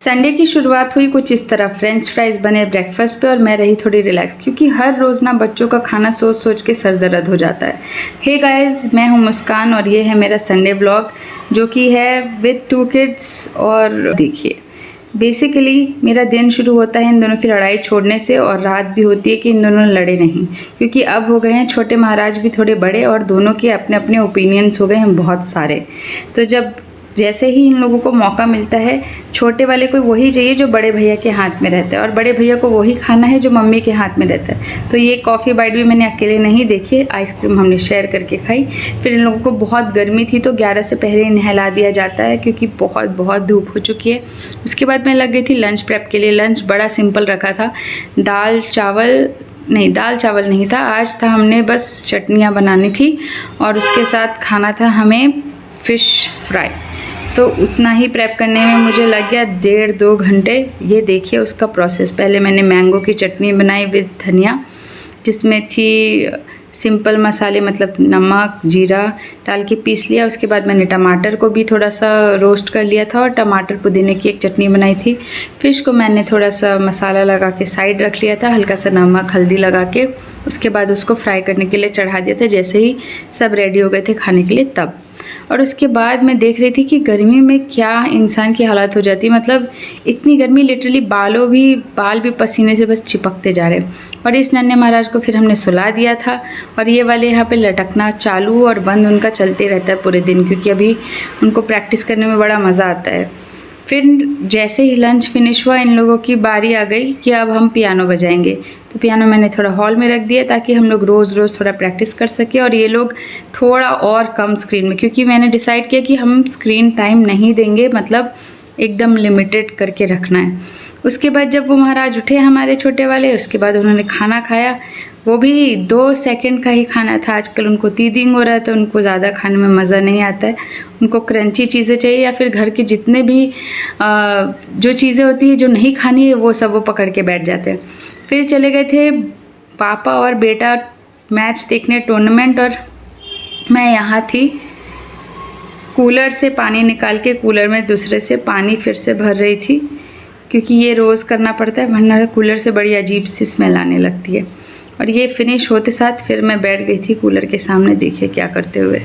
Sunday की शुरुआत हुई कुछ इस तरह, फ्रेंच फ्राइज़ बने ब्रेकफास्ट पे और मैं रही थोड़ी रिलैक्स, क्योंकि हर रोज़ ना बच्चों का खाना सोच सोच के सर दर्द हो जाता है। हे गाइस, मैं हूँ मुस्कान और ये है मेरा संडे ब्लॉग जो कि है विद 2 किड्स। और देखिए, बेसिकली मेरा दिन शुरू होता है इन दोनों की लड़ाई छोड़ने से और रात भी होती है कि इन दोनों लड़े नहीं, क्योंकि अब हो गए हैं छोटे महाराज भी थोड़े बड़े और दोनों के अपने अपने ओपिनियंस हो गए हैं बहुत सारे। तो जैसे ही इन लोगों को मौका मिलता है, छोटे वाले को वही चाहिए जो बड़े भैया के हाथ में रहता है और बड़े भैया को वही खाना है जो मम्मी के हाथ में रहता है। तो ये कॉफ़ी बाइट भी मैंने अकेले नहीं देखी, आइसक्रीम हमने शेयर करके खाई। फिर इन लोगों को बहुत गर्मी थी तो 11 से पहले नहला दिया जाता है क्योंकि बहुत बहुत धूप हो चुकी है। उसके बाद मैं लग गई थी लंच प्रेप के लिए। लंच बड़ा सिंपल रखा था, दाल चावल नहीं था, आज था हमने बस चटनियाँ बनानी थी और उसके साथ खाना था हमें फ़िश फ्राई। तो उतना ही प्रेप करने में मुझे लग गया 1.5-2 घंटे। ये देखिए उसका प्रोसेस। पहले मैंने मैंगो की चटनी बनाई विद धनिया, जिसमें थी सिंपल मसाले, मतलब नमक जीरा डाल के पीस लिया। उसके बाद मैंने टमाटर को भी थोड़ा सा रोस्ट कर लिया था और टमाटर पुदीने की एक चटनी बनाई थी। फिश को मैंने थोड़ा सा मसाला लगा के साइड रख लिया था, हल्का सा नमक हल्दी लगा के। उसके बाद उसको फ्राई करने के लिए चढ़ा दिया था जैसे ही सब रेडी हो गए थे खाने के लिए तब। और उसके बाद मैं देख रही थी कि गर्मी में क्या इंसान की हालत हो जाती है, मतलब इतनी गर्मी, लिटरली बाल भी पसीने से बस चिपकते जा रहे। और इस नन्हे महाराज को फिर हमने सुला दिया था और ये वाले यहाँ पे लटकना चालू और बंद उनका चलते रहता है पूरे दिन, क्योंकि अभी उनको प्रैक्टिस करने में बड़ा मज़ा आता है। फिर जैसे ही लंच फिनिश हुआ, इन लोगों की बारी आ गई कि अब हम पियानो बजाएंगे। तो पियानो मैंने थोड़ा हॉल में रख दिया ताकि हम लोग रोज़ थोड़ा प्रैक्टिस कर सके और ये लोग थोड़ा और कम स्क्रीन में, क्योंकि मैंने डिसाइड किया कि हम स्क्रीन टाइम नहीं देंगे, मतलब एकदम लिमिटेड करके रखना है। उसके बाद जब वो महाराज उठे हमारे छोटे वाले, उसके बाद उन्होंने खाना खाया, वो भी 2 सेकंड का ही खाना था। आजकल उनको टीथिंग हो रहा है तो उनको ज़्यादा खाने में मज़ा नहीं आता है, उनको क्रंची चीज़ें चाहिए या फिर घर के जितने भी जो चीज़ें होती है जो नहीं खानी है वो सब वो पकड़ के बैठ जाते हैं। फिर चले गए थे पापा और बेटा मैच देखने, टूर्नामेंट, और मैं यहाँ थी कूलर से पानी निकाल के कूलर में दूसरे से पानी फिर से भर रही थी, क्योंकि ये रोज़ करना पड़ता है वरना कूलर से बड़ी अजीब सी स्मेल आने लगती है। और ये फिनिश होते साथ फिर मैं बैठ गई थी कूलर के सामने, देखिए क्या करते हुए।